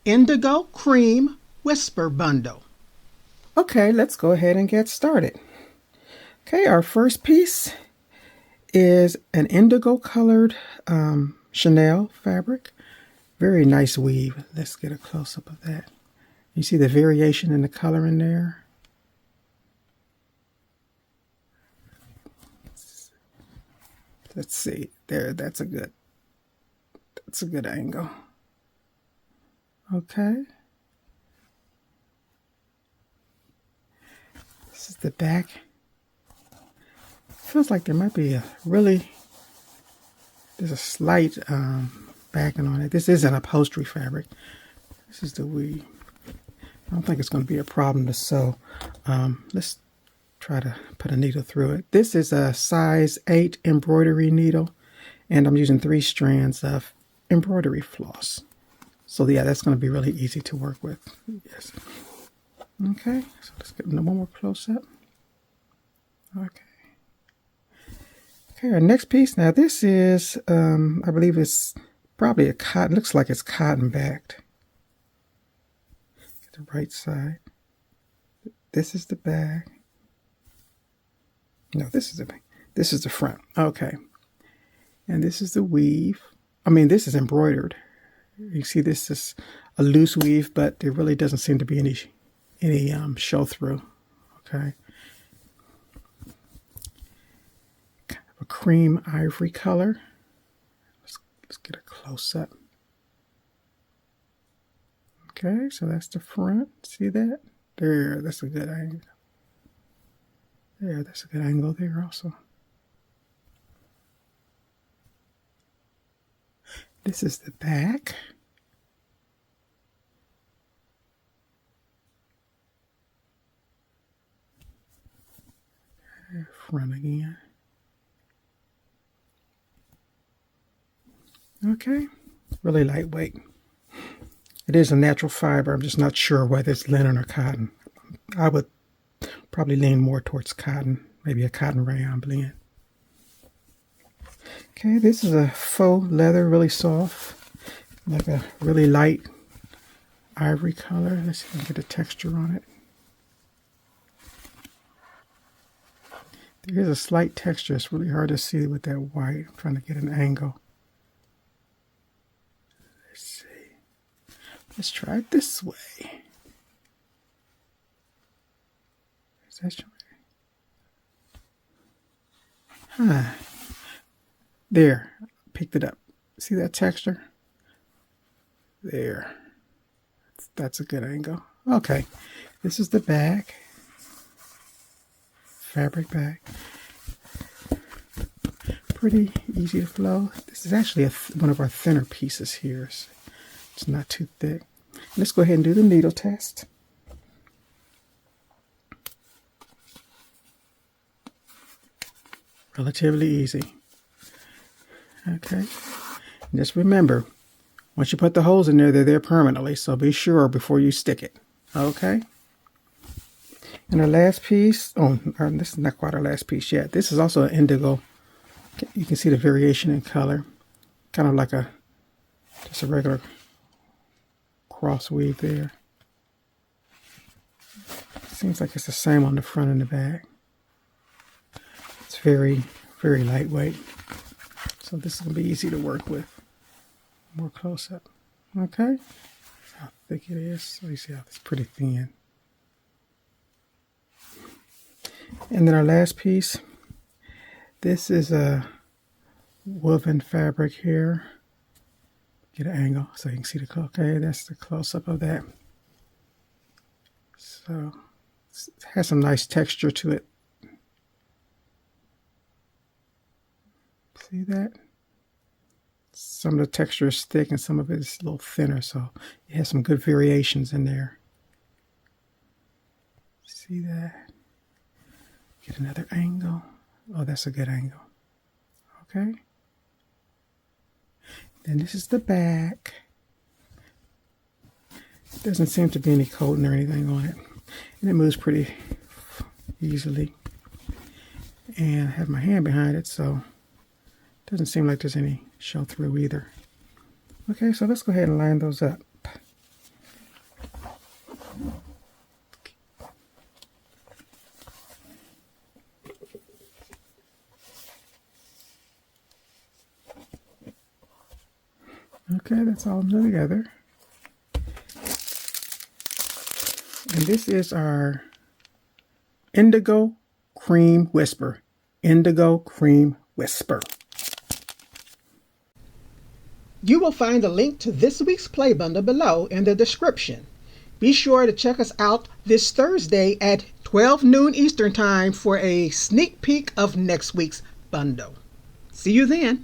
Indigo Cream Whisper Bundle. Okay, let's go ahead and get started. Okay, our first piece is an indigo colored Chanel fabric. Very nice weave. Let's get a close-up of that. You see the variation in the color in there? Let's see. There, that's a good angle. Okay. This is the back. Feels like there might be there's a slight backing on it. This is an upholstery fabric. This is the weave. I don't think it's going to be a problem to sew. Let's try to put a needle through it. This is a size 8 embroidery needle, and I'm using 3 strands of embroidery floss. So yeah, that's going to be really easy to work with. Yes. Okay, so let's get one more close up. Okay. Okay, our next piece. Now this is, I believe it's probably a cotton. Looks like it's cotton backed. Get the right side. This is the back. No, this is the back. This is the front. Okay. And this is the weave. I mean, this is embroidered. You see, this is a loose weave, but there really doesn't seem to be any show through. Okay. Kind of a cream ivory color. Let's get a close up. Okay, so that's the front. See that? There, that's a good angle. There, that's a good angle there also. This is the back. Front again. Okay, really lightweight. It is a natural fiber. I'm just not sure whether it's linen or cotton. I would probably lean more towards cotton, maybe a cotton rayon blend. Okay, this is a faux leather, really soft, like a really light ivory color. Let's see if I can get a texture on it. There is a slight texture. It's really hard to see with that white. I'm trying to get an angle. Let's see. Let's try it this way. Is that showing? Huh. There. Picked it up. See that texture? There. That's a good angle. Okay. This is the back. Fabric back. Pretty easy to flow. This is actually one of our thinner pieces here. It's not too thick. Let's go ahead and do the needle test. Relatively easy. Okay. Just remember, once you put the holes in there, they're there permanently, so be sure before you stick it. Okay. And our last piece, this is not quite our last piece yet. This is also an indigo. You can see the variation in color. Kind of like just a regular cross weave there. Seems like it's the same on the front and the back. It's very, very lightweight. So this is going to be easy to work with. More close up. Okay. How thick it is. So you see how it's pretty thin. And then our last piece, this is a woven fabric here. Get an angle so you can see the color. Okay, that's the close-up of that. So it has some nice texture to it. See that? Some of the texture is thick and some of it is a little thinner, so it has some good variations in there. See that? Get another angle. Oh, that's a good angle. Okay. Then this is the back. Doesn't seem to be any coating or anything on it. And it moves pretty easily. And I have my hand behind it, so it doesn't seem like there's any show through either. Okay, so let's go ahead and line those up. Okay, that's all new together. And this is our Indigo Cream Whisper. Indigo Cream Whisper. You will find a link to this week's play bundle below in the description. Be sure to check us out this Thursday at 12 noon Eastern Time for a sneak peek of next week's bundle. See you then.